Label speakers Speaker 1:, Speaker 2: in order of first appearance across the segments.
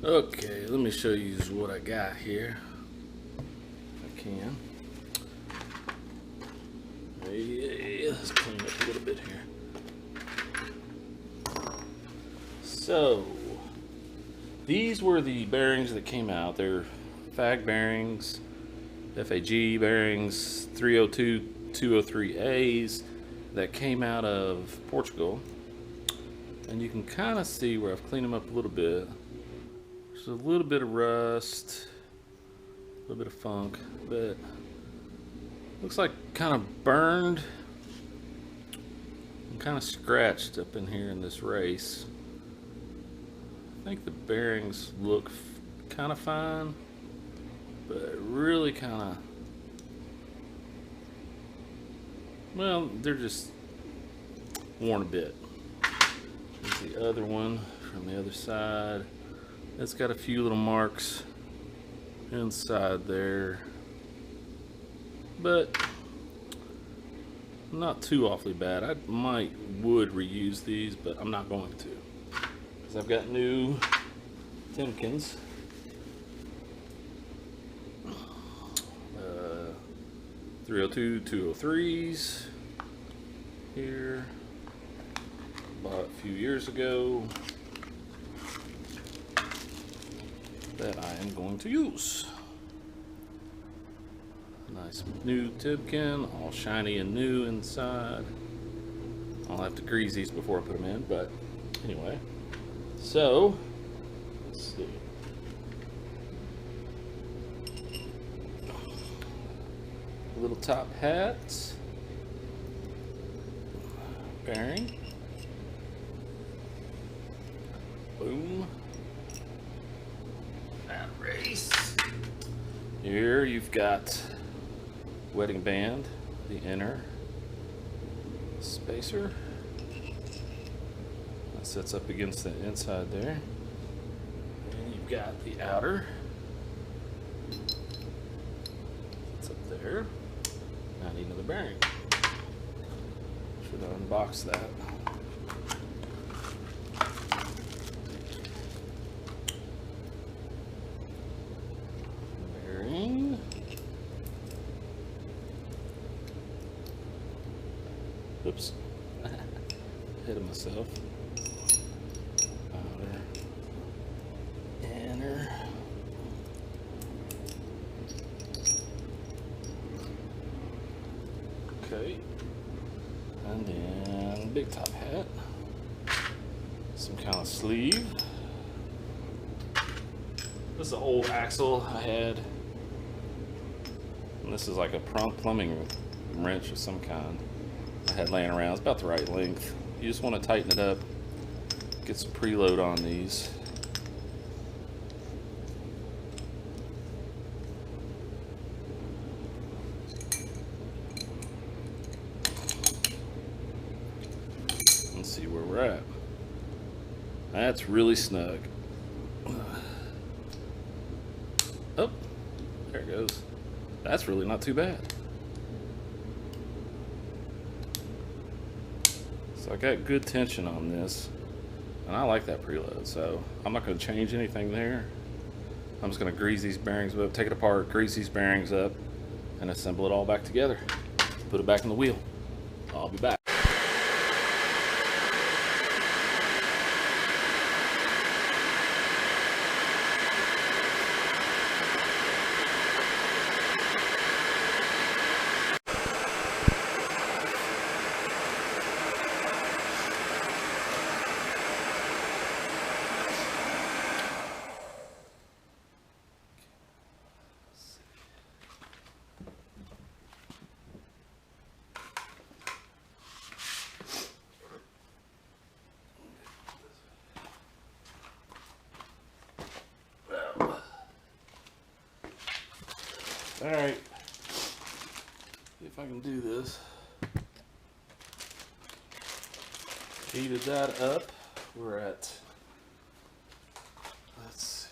Speaker 1: Okay, let me show you what I got here. If I can. Yeah, let's clean up a little bit here. So, these were the bearings that came out. They're FAG bearings, FAG bearings, 302, 203As that came out of Portugal. And you can kind of see where I've cleaned them up a little bit. There's a little bit of rust, a little bit of funk, but looks like kind of burned and kind of scratched up in here in this race. I think the bearings look kind of fine, but really kind of, well, they're just worn a bit. Here's the other one from the other side. It's got a few little marks inside there, but not too awfully bad. I would reuse these, but I'm not going to, because I've got new Timkins. 302, 203s here. Bought a few years ago. That I am going to use. Nice new Timken, all shiny and new inside. I'll have to grease these before I put them in, but anyway. So, let's see. Little top hat. Bearing. Boom. Race. Here you've got wedding band, the inner spacer. That sets up against the inside there. And you've got the outer. It's up there. Now I need another bearing. Should unbox that. Bearing. Oops. Ahead of myself. Outer. Inner. Okay. And then big top hat. Some kind of sleeve. This is an old axle I had. And this is like a plumbing wrench of some kind I had laying around. It's about the right length. You just want to tighten it up. Get some preload on these. Let's see where we're at. That's really snug. Oh, there it goes. That's really not too bad. So I got good tension on this, and I like that preload, so I'm not going to change anything there. I'm just going to grease these bearings up, take it apart, grease these bearings up, and assemble it all back together. Put it back in the wheel. I'll be back. All right, see if I can do this. Heated that up. We're at, let's see.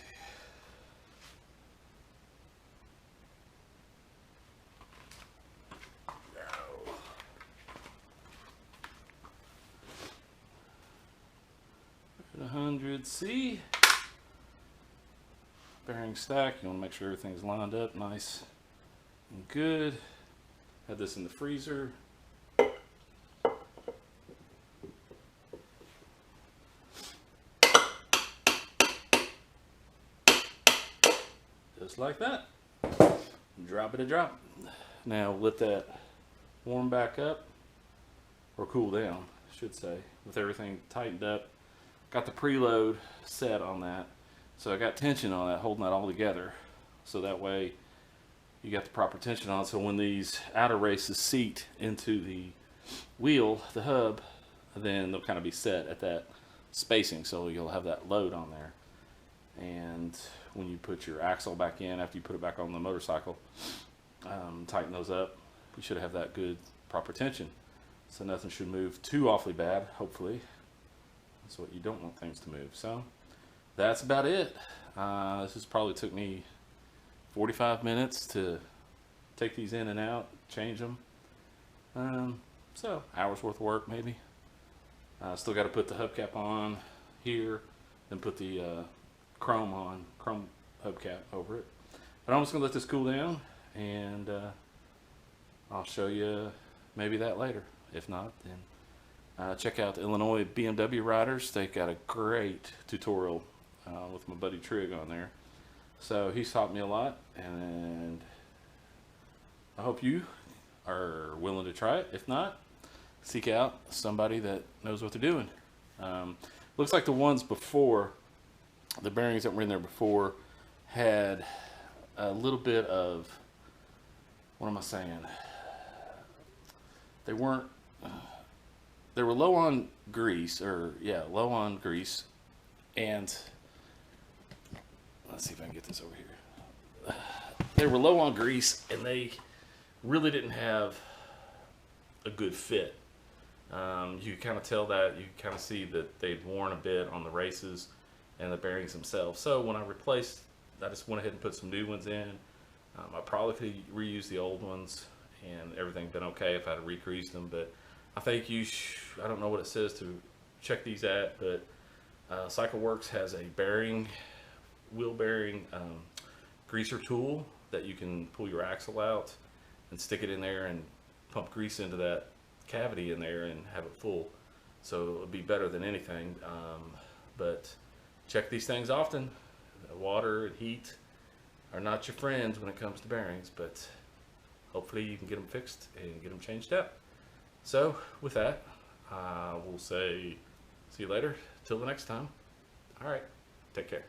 Speaker 1: No. 100C. Bearing stack. You want to make sure everything's lined up nice and good. Had this in the freezer. Just like that. Drop it a drop. Now let that warm back up, or cool down, I should say, with everything tightened up. Got the preload set on that. So I got tension on that, holding that all together. So that way you got the proper tension on it. So when these outer races seat into the wheel, the hub, then they'll kind of be set at that spacing. So you'll have that load on there. And when you put your axle back in, after you put it back on the motorcycle, tighten those up. You should have that good, proper tension. So nothing should move too awfully bad, hopefully. That's what you don't want things to move. So that's about it. This has probably took me 45 minutes to take these in and out, change them. So hours worth of work maybe. Still got to put the hubcap on here, then put the chrome hubcap over it. But I'm just gonna let this cool down, and I'll show you maybe that later. If not, then check out the Illinois BMW riders. They got a great tutorial with my buddy Trig on there. So he's taught me a lot, and I hope you are willing to try it. If not, seek out somebody that knows what they're doing. Looks like the ones before, the bearings that were in there before, had a little bit of, what am I saying? They weren't, they were low on grease, low on grease, and let's see if I can get this over here. They were low on grease, and they really didn't have a good fit. You could kind of tell that. You could kind of see that they'd worn a bit on the races and the bearings themselves. So when I replaced, I just went ahead and put some new ones in. I probably could reuse the old ones, and everything been okay if I had re-greased them. But I think I don't know what it says to check these at, but CycleWorks has a wheel bearing greaser tool that you can pull your axle out and stick it in there and pump grease into that cavity in there and have it full. So it would be better than anything. But check these things often. Water and heat are not your friends when it comes to bearings, but hopefully you can get them fixed and get them changed out. So with that, we'll say see you later till the next time. All right, take care.